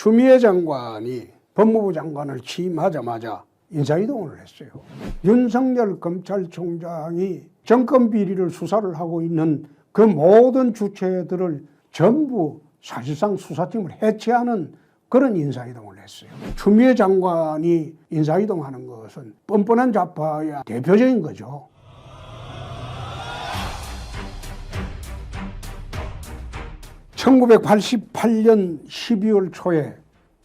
추미애 장관이 법무부 장관을 취임하자마자 인사이동을 했어요. 윤석열 검찰총장이 정권 비리를 수사를 하고 있는 그 모든 주체들을 전부 사실상 수사팀을 해체하는 그런 인사이동을 했어요. 추미애 장관이 인사이동하는 것은 뻔뻔한 좌파의 대표적인 거죠. (1988년 12월) 초에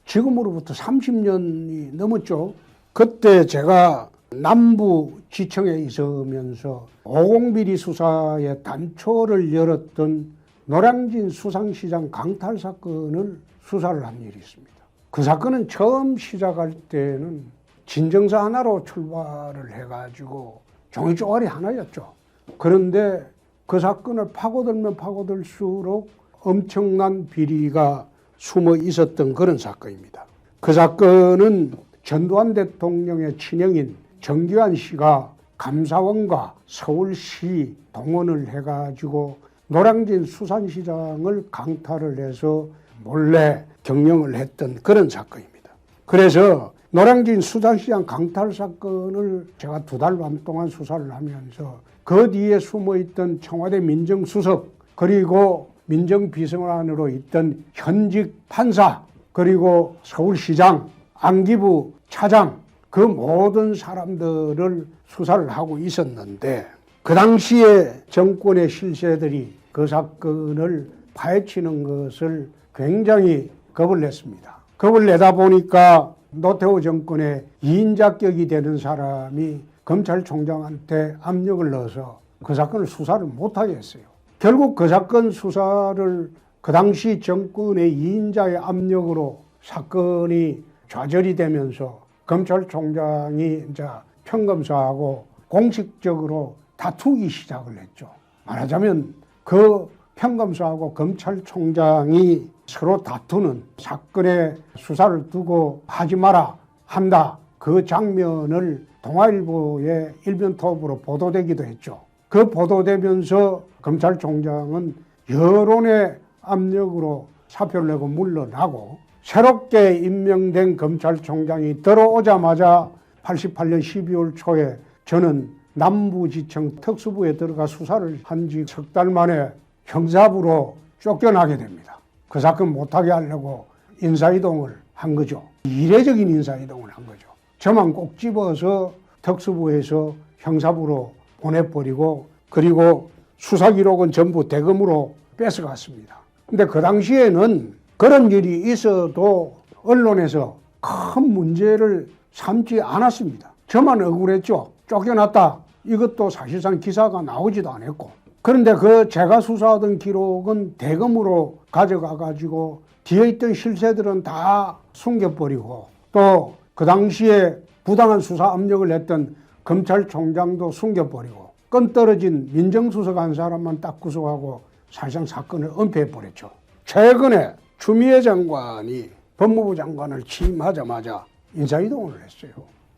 지금으로부터 30년이 넘었죠. 그때 제가 남부지청에 있으면서 오공비리 수사의 단초를 열었던 노량진 수산시장 강탈 사건을 수사를 한 일이 있습니다. 그 사건은 처음 시작할 때는 진정서 하나로 출발을 해가지고 종이 쪼가리 하나였죠. 그런데 그 사건을 파고들면 파고들수록 엄청난 비리가 숨어 있었던 그런 사건입니다. 그 사건은 전두환 대통령의 친형인 정기환 씨가 감사원과 서울시 동원을 해가지고 노량진 수산시장을 강탈을 해서 몰래 경영을 했던 그런 사건입니다. 그래서 노량진 수산시장 강탈 사건을 제가 2달 반 동안 수사를 하면서 그 뒤에 숨어있던 청와대 민정수석 그리고 민정비서관으로 있던 현직 판사 그리고 서울시장 안기부 차장 그 모든 사람들을 수사를 하고 있었는데 그 당시에 정권의 실세들이 그 사건을 파헤치는 것을 굉장히 겁을 냈습니다. 겁을 내다 보니까 노태우 정권의 2인자격이 되는 사람이 검찰총장한테 압력을 넣어서 그 사건을 수사를 못하게 했어요. 결국 그 사건 수사를 그 당시 정권의 2인자의 압력으로 사건이 좌절이 되면서 검찰총장이 이제 평검사하고 공식적으로 다투기 시작을 했죠. 말하자면 그 평검사하고 검찰총장이 서로 다투는 사건의 수사를 두고 하지 마라 한다. 그 장면을 동아일보의 일면톱으로 보도되기도 했죠. 그 보도되면서 검찰총장은 여론의 압력으로 사표를 내고 물러나고 새롭게 임명된 검찰총장이 들어오자마자 88년 12월 초에 저는 남부지청 특수부에 들어가 수사를 한 지 3달 만에 형사부로 쫓겨나게 됩니다. 그 사건 못하게 하려고 인사이동을 한 거죠. 이례적인 인사이동을 한 거죠. 저만 꼭 집어서 특수부에서 형사부로 보내버리고 그리고 수사기록은 전부 대검으로 뺏어갔습니다. 근데 그 당시에는 그런 일이 있어도 언론에서 큰 문제를 삼지 않았습니다. 저만 억울했죠. 쫓겨났다. 이것도 사실상 기사가 나오지도 않았고. 그런데 그 제가 수사하던 기록은 대검으로 가져가 가지고 뒤에 있던 실세들은 다 숨겨버리고 또 그 당시에 부당한 수사 압력을 했던 검찰총장도 숨겨버리고 끈 떨어진 민정수석 한 사람만 딱 구속하고 사실상 사건을 은폐해버렸죠. 최근에 추미애 장관이 법무부 장관을 취임하자마자 인사이동을 했어요.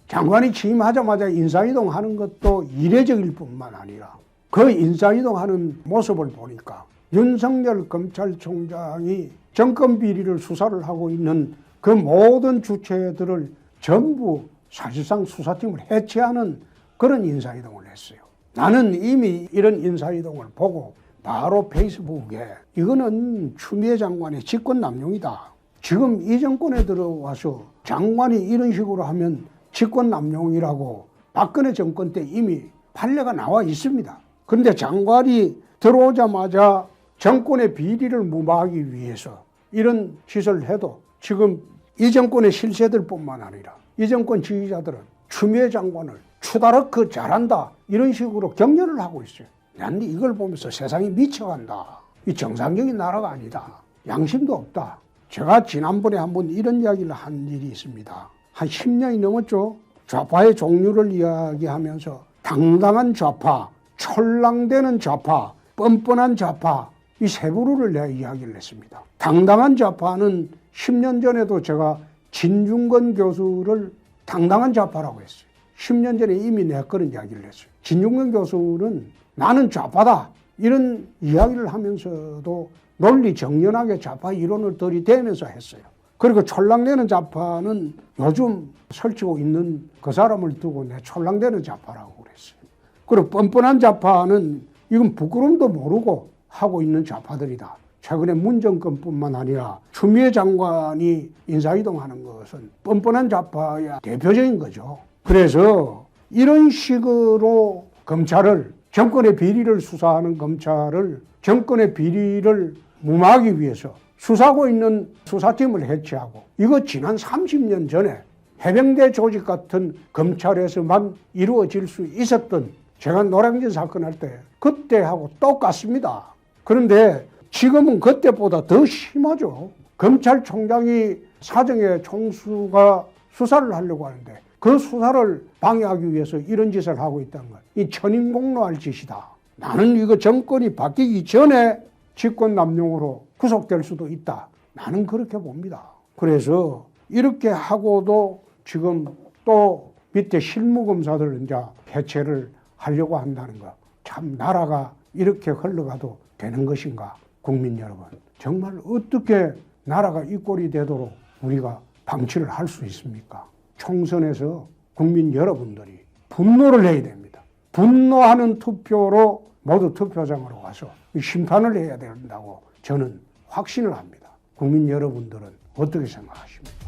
장관이 취임하자마자 인사이동하는 것도 이례적일 뿐만 아니라 그 인사이동하는 모습을 보니까 윤석열 검찰총장이 정권 비리를 수사를 하고 있는 그 모든 주체들을 전부 사실상 수사팀을 해체하는 그런 인사이동을 했어요. 나는 이미 이런 인사이동을 보고 바로 페이스북에 이거는 추미애 장관의 직권남용이다. 지금 이 정권에 들어와서 장관이 이런 식으로 하면 직권남용이라고 박근혜 정권 때 이미 판례가 나와 있습니다. 그런데 장관이 들어오자마자 정권의 비리를 무마하기 위해서 이런 짓을 해도 지금 이 정권의 실세들뿐만 아니라 이 정권 지지자들은 추미애 장관을 추다르크 잘한다 이런 식으로 격려를 하고 있어요. 난 이걸 보면서 세상이 미쳐간다. 이 정상적인 나라가 아니다. 양심도 없다. 제가 지난번에 한번 이런 이야기를 한 일이 있습니다. 한 10년이 넘었죠. 좌파의 종류를 이야기하면서 당당한 좌파, 촐랑대는 좌파, 뻔뻔한 좌파 이 세 부류를 내가 이야기를 했습니다. 당당한 좌파는 10년 전에도 제가 진중권 교수를 당당한 좌파라고 했어요. 10년 전에 이미 내가 그런 이야기를 했어요. 진중권 교수는 나는 좌파다 이런 이야기를 하면서도 논리 정연하게 좌파 이론을 들이대면서 했어요. 그리고 촐랑대는 좌파는 요즘 설치고 있는 그 사람을 두고 내 촐랑대는 좌파라고 그랬어요. 그리고 뻔뻔한 좌파는 이건 부끄럼도 모르고 하고 있는 좌파들이다. 최근에 문정권뿐만 아니라 추미애 장관이 인사이동하는 것은 뻔뻔한 좌파의 대표적인 거죠. 그래서 이런 식으로 검찰을, 정권의 비리를 수사하는 검찰을 정권의 비리를 무마하기 위해서 수사하고 있는 수사팀을 해체하고, 이거 지난 30년 전에 해병대 조직 같은 검찰에서만 이루어질 수 있었던, 제가 노량진 사건 할 때 그때하고 똑같습니다. 그런데 지금은 그때보다 더 심하죠. 검찰총장이 사정의 총수가 수사를 하려고 하는데 그 수사를 방해하기 위해서 이런 짓을 하고 있다는 것, 이 천인공노할 짓이다. 나는 이거 정권이 바뀌기 전에 직권남용으로 구속될 수도 있다. 나는 그렇게 봅니다. 그래서 이렇게 하고도 지금 또 밑에 실무검사들 이제 해체를 하려고 한다는 거. 참 나라가 이렇게 흘러가도 되는 것인가? 국민 여러분, 정말 어떻게 나라가 이 꼴이 되도록 우리가 방치를 할 수 있습니까? 총선에서 국민 여러분들이 분노를 해야 됩니다. 분노하는 투표로 모두 투표장으로 가서 심판을 해야 된다고 저는 확신을 합니다. 국민 여러분들은 어떻게 생각하십니까?